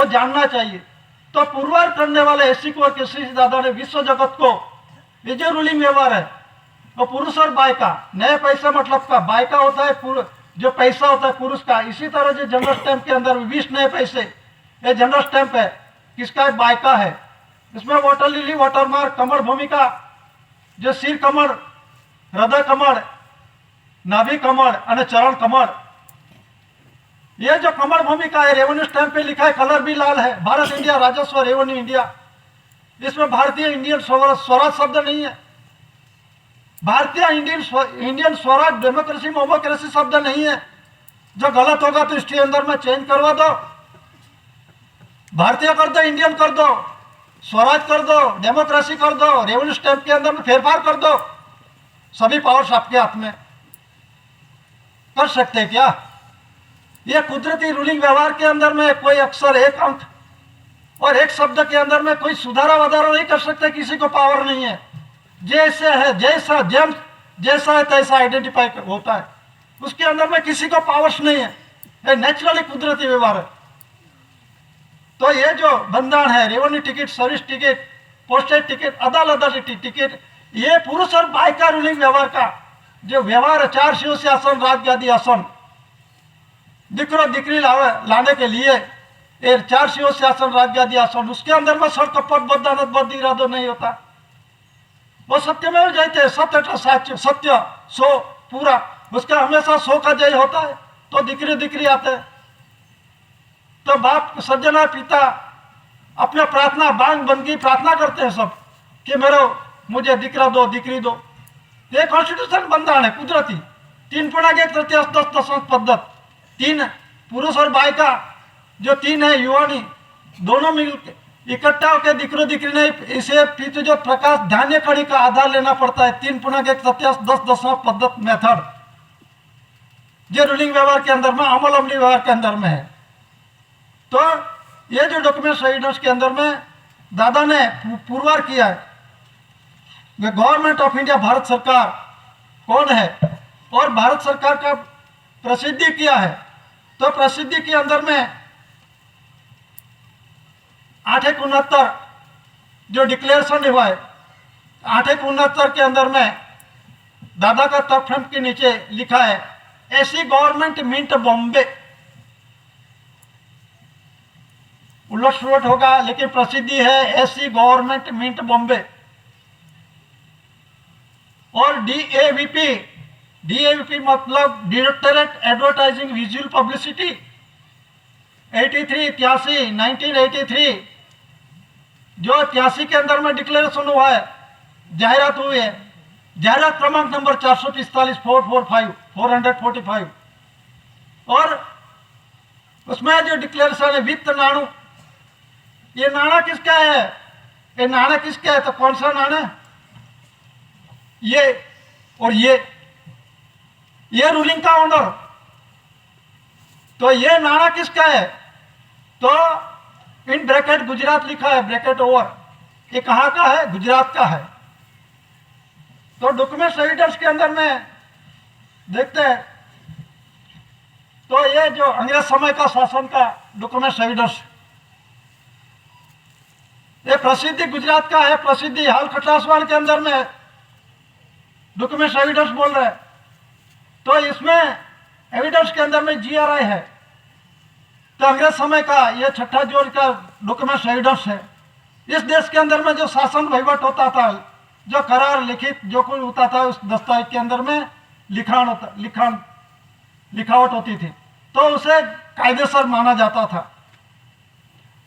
वो जानना चाहिए। तो पुरवार करने वाले एससी को और केसी दादा ने विश्व जगत को ये जो रूलिंग व्यवहार है वो पुरुष और बाय का, नए पैसा मतलब का बाय का होता है, जो पैसा होता है पुरुष का। इसी तरह जो जनरल स्टैंप के अंदर 20 नए पैसे, ये जनरल स्टैंप है, किसका है? बाय का है। इसमें वाटर लिली, वाटर मार्क, कमर भूमिका, जो सिर कमर, हृदय कमर, नाभि कमर और चरण कमर, ये जो कमर भूमिका है रेवेन्यू स्टैंप पे लिखा है, कलर भी लाल है, भारत इंडिया राजस्व रेवेन्यू इंडिया। इसमें भारतीय इंडियन स्वराज शब्द नहीं है, भारतीय इंडियन स्वराज डेमोक्रेसी मोमोक्रेसी शब्द नहीं है। जो गलत होगा तो इसके अंदर में चेंज करवा दो, भारतीय कर दो, इंडियन कर दो, स्वराज कर दो, डेमोक्रेसी कर दो, रेवेन्यू स्टैंप के अंदर में फेरफार कर दो। सभी पावर्स आपके हाथ में, कर सकते हैं क्या? यह कुदरती रूलिंग व्यवहार के अंदर में कोई अक्षर, एक अंक और एक शब्द के अंदर में कोई सुधारा वधारा नहीं कर सकते, किसी को पावर नहीं है। जैसे है, जैसा है तैसा आइडेंटिफाई होता है, उसके अंदर में किसी को पावर्स नहीं है, ये नेचुरली कुदरती व्यवहार है। तो ये जो बंधन है, revenue ticket, service ticket, postage ticket, अदालत टिकट, ये पुरुष और बाय का रूलिंग व्यवहार का जो व्यवहार है, 4 शिव से आसन, राजगादी आसन, दिकरो दिकरी लाने के लिए ये 4 शिव से आसन, राजगादी आसन, उसके अंदर में सर कपट बद्दानत बद्ध इरादो नहीं होता। वो सत्य में जयते, सत्य का साक्ष्य, सत्य सो पूरा, उसका हमेशा सो का जय होता है। तो दिकरी दिकरी आते हैं, तो बाप सज्जना पिता अपने प्रार्थना बांग बंदगी प्रार्थना करते हैं सब कि मुझे दिकरा दो, दिकरी दो। ये कॉन्स्टिट्यूशन बंधन है कुदरती। 3 पूर्णांक 1 तृतीयांश 10 दशमलव पद्धत, 3 पुरुष और बाय का जो 3 है युवानी, दोनों मिलकर इकट्ठा होकर दिकरो दिकरी नहीं, इसे पितु जो प्रकाश धान्य कड़ी का आधार लेना पड़ता है। 3 पूर्णांक 1 तृतीयांश 10 दशमलव पद्धत मेथड, जो रूलिंग व्यवहार के अंदर में, अमल अमली व्यवहार के अंदर में है। तो ये जो डॉक्यूमेंट एविडेंस के अंदर में दादा ने पुरवार किया है, गवर्नमेंट ऑफ इंडिया भारत सरकार कौन है और भारत सरकार का प्रसिद्धि क्या है। तो प्रसिद्धि के अंदर में 869 जो डिक्लेरेशन हुआ है, 869 के अंदर में दादा का तर्क के नीचे लिखा है, ऐसी गवर्नमेंट मिंट बॉम्बे, उलट सुलट होगा लेकिन प्रसिद्धि है, ऐसी गवर्नमेंट मिंट बॉम्बे। और डीएवीपी मतलब डायरेक्टरेट एडवर्टाइजिंग विजुअल पब्लिसिटी, 1983 जो 83 के अंदर में डिक्लेरेशन हुआ है, जाहिरात हुई है, जाहिरात क्रमांक नंबर 445 445। और उसमें जो डिक्लेरेशन है वित्त नाणु, ये नाणा किसका है? ये नाणा किसका है? तो कौन सा नाणा? ये और ये रूलिंग का ऑनर। तो ये नाणा किसका है? तो इन ब्रैकेट गुजरात लिखा है, ब्रैकेट ओवर, ये कहाँ का है? गुजरात का है। तो डॉक्यूमेंट एविडेंस के अंदर में देखते हैं, तो ये जो अंग्रेज समय का शासन का डॉक्यूमेंट एविडेंस, ये प्रसिद्धि गुजरात का है, प्रसिद्धि हाल खटासवाड़ के अंदर में डॉक्यूमेंट एविडेंस बोल रहे हैं। तो इसमें एविडेंस के अंदर में GRI है, तो अंग्रेज समय का ये 6ठा जोड़ का डॉक्यूमेंट एविडेंस है। इस देश के अंदर में जो शासन वहीवट होता था, जो करार लिखित जो कुछ होता था, उस दस्तावेज के अंदर में लिखावट होती थी, तो उसे कायदेसर माना जाता था।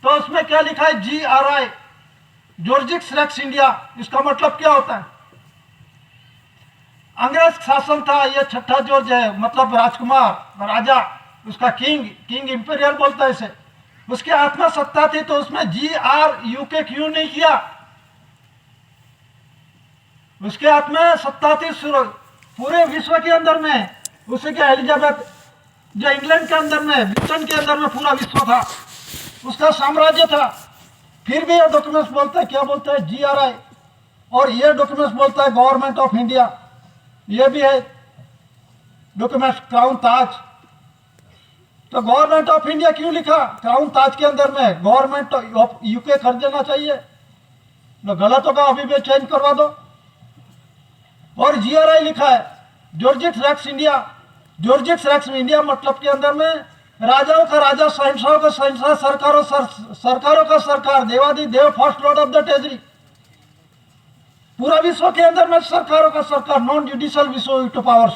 तो उसमें क्या लिखा है? GRI, Georgius Rex India. इसका मतलब क्या होता है? अंग्रेज शासन था, ये 6ठा जॉर्ज है, मतलब राजकुमार, राजा, उसका किंग इंपीरियल बोलता है इसे, उसके हाथ में सत्ता थी। तो उसमें GRUK क्यों नहीं किया? उसके हाथ में सत्ता थी पूरे विश्व के अंदर में। उसे क्या एलिजाबेथ, जो इंग्लैंड के अंदर में, ब्रिटेन के अंदर में पूरा विश्व था, उसका साम्राज्य था। फिर भी ये डॉक्यूमेंट्स बोलता है, क्या बोलता है? GRI। और ये डॉक्यूमेंट्स बोलता है गवर्नमेंट ऑफ इंडिया। ये भी है डॉक्यूमेंट्स, क्राउन ताज, तो गवर्नमेंट ऑफ इंडिया क्यों लिखा क्राउन ताज के अंदर में? गवर्नमेंट ऑफ यूके कर देना चाहिए ना, गलत होगा अभी भी चेंज करवा दो। और जीआरआई लिखा है जॉर्जिक्स रेक्स इंडिया। जॉर्जिक्स रेक्स इंडिया मतलब के अंदर में राजाओं का राजा, शहंशाहों का शहंशाह, सरकारों का सरकार, देवादी देव, first lord of the treasury. पूरा विश्व के अंदर में सरकारों का सरकार, नॉन जुडिशियल विश्व veto powers.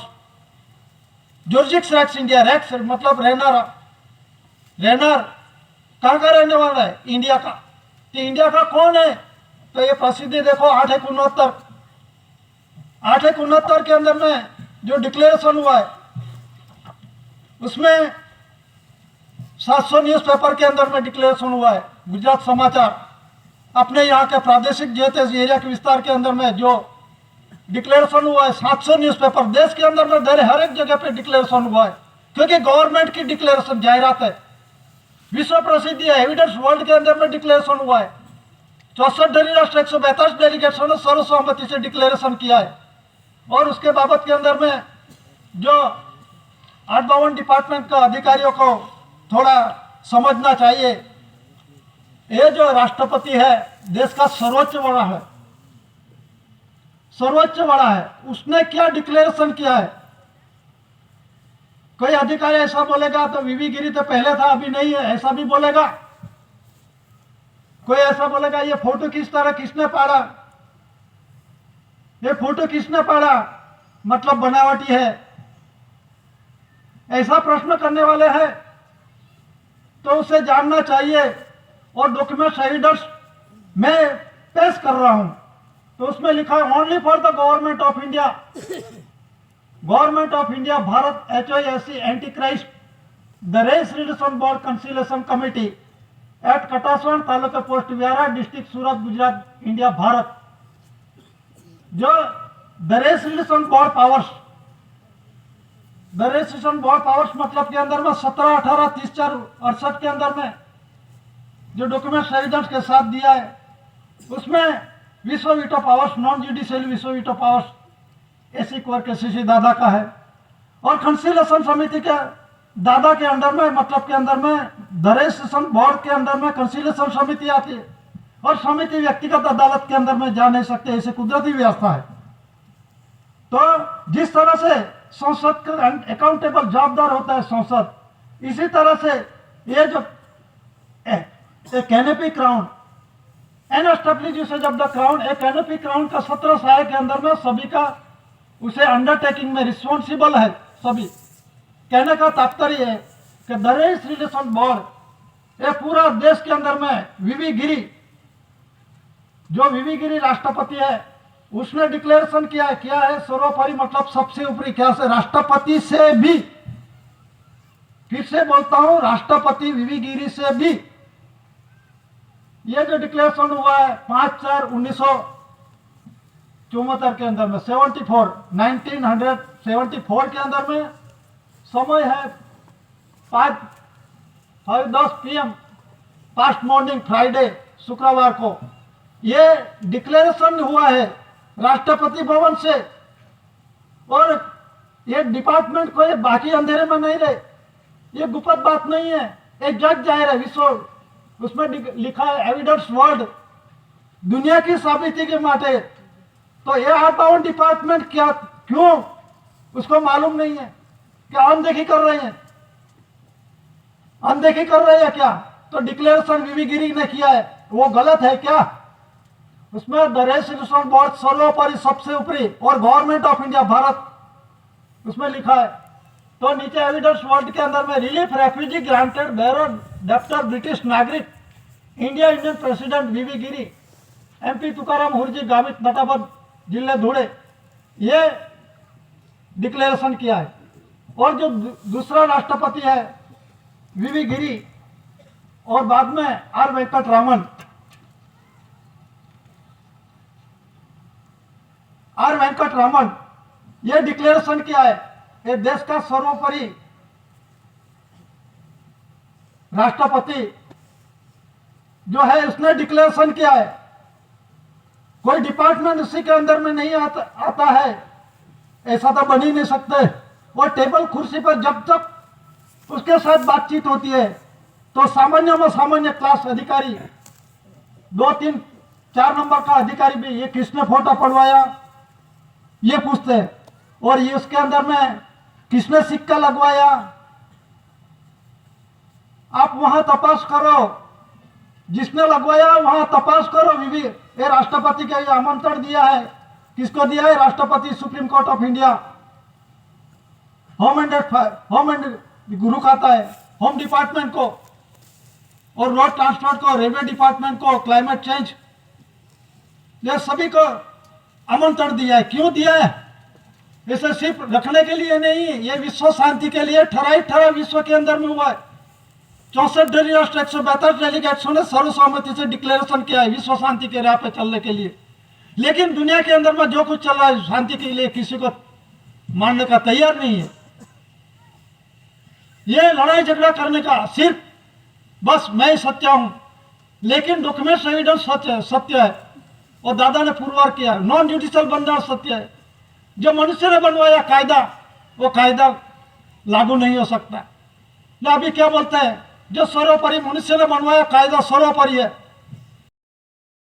Georgius Rex India, rex मतलब रहना, रहना कहाँ का रहने वाला है? इंडिया का। तो इंडिया का कौन है? तो ये प्रसिद्धि देखो 8/69। 8/69 के अंदर में जो डिक्लेरेशन हुआ है उसमें 700 न्यूज़पेपर के अंदर में डिक्लेरेशन हुआ है। गुजरात समाचार अपने यहाँ के प्रादेशिक जो थे एरिया के विस्तार के अंदर में जो डिक्लेरेशन हुआ है, 700 न्यूज़पेपर देश के अंदर में दे हर एक जगह पे डिक्लेरेशन हुआ है, क्योंकि गवर्नमेंट की डिक्लेरेशन जाहिरात है, विश्व प्रसिद्धि है। एविडेंस वर्ल्ड के अंदर में डिक्लेरेशन हुआ है। 64 धनी राष्ट्र 142 डेलीगेट्सों ने सर्वसहमति से डिक्लेरेशन किया है। और उसके बाबत के अंदर में जो 852 डिपार्टमेंट का अधिकारियों को थोड़ा समझना चाहिए। ये जो राष्ट्रपति है देश का सर्वोच्च बड़ा है, सर्वोच्च बड़ा है, उसने क्या डिक्लेरेशन किया है? कोई अधिकारी ऐसा बोलेगा तो वीवी गिरी तो पहले था अभी नहीं है, ऐसा भी बोलेगा। कोई ऐसा बोलेगा ये फोटो किस तरह किसने पाड़ा, ये फोटो किसने पाड़ा, मतलब बनावटी है, ऐसा प्रश्न करने वाले हैं तो उसे जानना चाहिए। और डॉक्यूमेंट एविडेंस मैं पेश कर रहा हूं तो उसमें लिखा है only for the government of India, government of India, Bharat HISC anti Christ, the race reduction board conciliation committee at Katasvan taluka post Vyara district Surat Gujarat India Bharat. जो the race reduction board powers, the registration board powers मतलब के अंदर में 17, 18, 30, 4, 68 के अंदर में जो document evidence के साथ दिया है उसमें विश्व वीटो पावर्स, नॉन जुडिशियल विश्व वीटो पावर्स एसी कोर के सीसी दादा का है। और कंसिलेशन समिति के दादा के अंदर में मतलब के अंदर में द रजिस्ट्रेशन बोर्ड के अंदर में कंसिलेशन समिति आती है। और समिति व्यक्तिगत अदालत के अंदर में जा नहीं सकते, ऐसे कुदरती व्यवस्था है। तो जिस तरह से संसद का अकाउंटेबल जवाबदार होता है संसद, इसी तरह से ये जो canopy crown N establish usage of the crown, एक कैनोपी क्राउन का 17 सहायक के अंदर में सभी का उसे अंडरटेकिंग में रिस्पॉन्सिबल है सभी। कहने का तात्पर्य है कि द रेस रिलेशन बोर्ड ये पूरा देश के अंदर में वीवी गिरी, जो वीवी गिरी राष्ट्रपति है, उसने डिक्लेरेशन किया है सर्वोपरि मतलब सबसे ऊपरी, क्या से? राष्ट्रपति से भी, फिर से बोलता हूं, राष्ट्रपति वीवी गिरी से भी। ये जो डिक्लेरेशन हुआ है 5/4/1974 के अंदर में, 1974 के अंदर में, समय है 5:10 PM पास्ट मॉर्निंग फ्राइडे, शुक्रवार को ये डिक्लेरेशन हुआ है राष्ट्रपति भवन से। और ये डिपार्टमेंट को ये बाकी अंधेरे में नहीं रहे, ये गुप्त बात नहीं है, एक जग जाहिर है विश्व। उसमें लिखा है एविडेंस वर्ल्ड, दुनिया की साबिती के माटे। तो ये 852 डिपार्टमेंट क्या क्यों उसको मालूम नहीं है? क्या अनदेखी कर रहे हैं? अनदेखी कर रहे हैं क्या? तो डिक्लेरेशन वीवी गिरी ने किया है वो गलत है क्या? उसमें द रेजिस्ट्रेशन बोर्ड सर्वोपरि सबसे ऊपरी और गवर्नमेंट ऑफ इंडिया भारत उसमें लिखा है। तो नीचे एविडेंस वर्ल्ड के अंदर में रिलीफ रेफ्यूजी ग्रांटेड बैरो डेप्टर ब्रिटिश नागरिक इंडिया इंडियन प्रेसिडेंट वीवी गिरी, MP तुकाराम हुरजी गावित नटाबद जिले धुले, ये डिक्लेरेशन किया है। और जो दूसरा राष्ट्रपति है वीवी गिरी और बाद में R वेंकटरामन, R वेंकटरामन, ये डिक्लेरेशन किया है ये देश का सर्वोपरि राष्ट्रपति जो है उसने डिक्लेरेशन किया है। कोई डिपार्टमेंट उसी के अंदर में नहीं आता है, ऐसा तो बन ही नहीं सकते। और टेबल कुर्सी पर जब तक उसके साथ बातचीत होती है तो सामान्य में सामान्य क्लास अधिकारी 2, 3, 4 नंबर का अधिकारी भी ये किसने फोटो पढ़वाया ये पूछते हैं, और ये उसके अंदर में किसने सिक्का लगवाया, आप वहां तपास करो, जिसने लगवाया वहां तपास करो। ये राष्ट्रपति का ये आमंत्रण दिया है, किसको दिया है? राष्ट्रपति, supreme court of India, home and गुरु खाता है, होम डिपार्टमेंट को, और रोड ट्रांसपोर्ट को, रेलवे डिपार्टमेंट को, क्लाइमेट चेंज, ये सभी को आमंत्रण दिया है। क्यों दिया है? इसे सिर्फ रखने के लिए नहीं, ये विश्व शांति के लिए ठरा विश्व के अंदर में हुआ है। 64 राष्ट्र 142 डेलीगेट्सों ने सर्वसम्मति से डिक्लेरेशन किया है विश्व शांति के राह पे चलने के लिए। लेकिन दुनिया के अंदर में जो कुछ चल रहा है शांति के लिए किसी को मानने का तैयार नहीं है। ये लड़ाई झगड़ा करने का सिर्फ बस मैं ही सत्य हूं, लेकिन डॉक्यूमेंट्स एविडेंस सत्य है, और दादा ने पुरवार किया। नॉन जुडिशियल बंदा सत्य है। जो मनुष्य ने बनवाया कायदा, वो कायदा लागू नहीं हो सकता। ना अभी क्या बोलते हैं, जो सर्वोपरि, मनुष्य ने बनवाया कायदा सर्वोपरि है,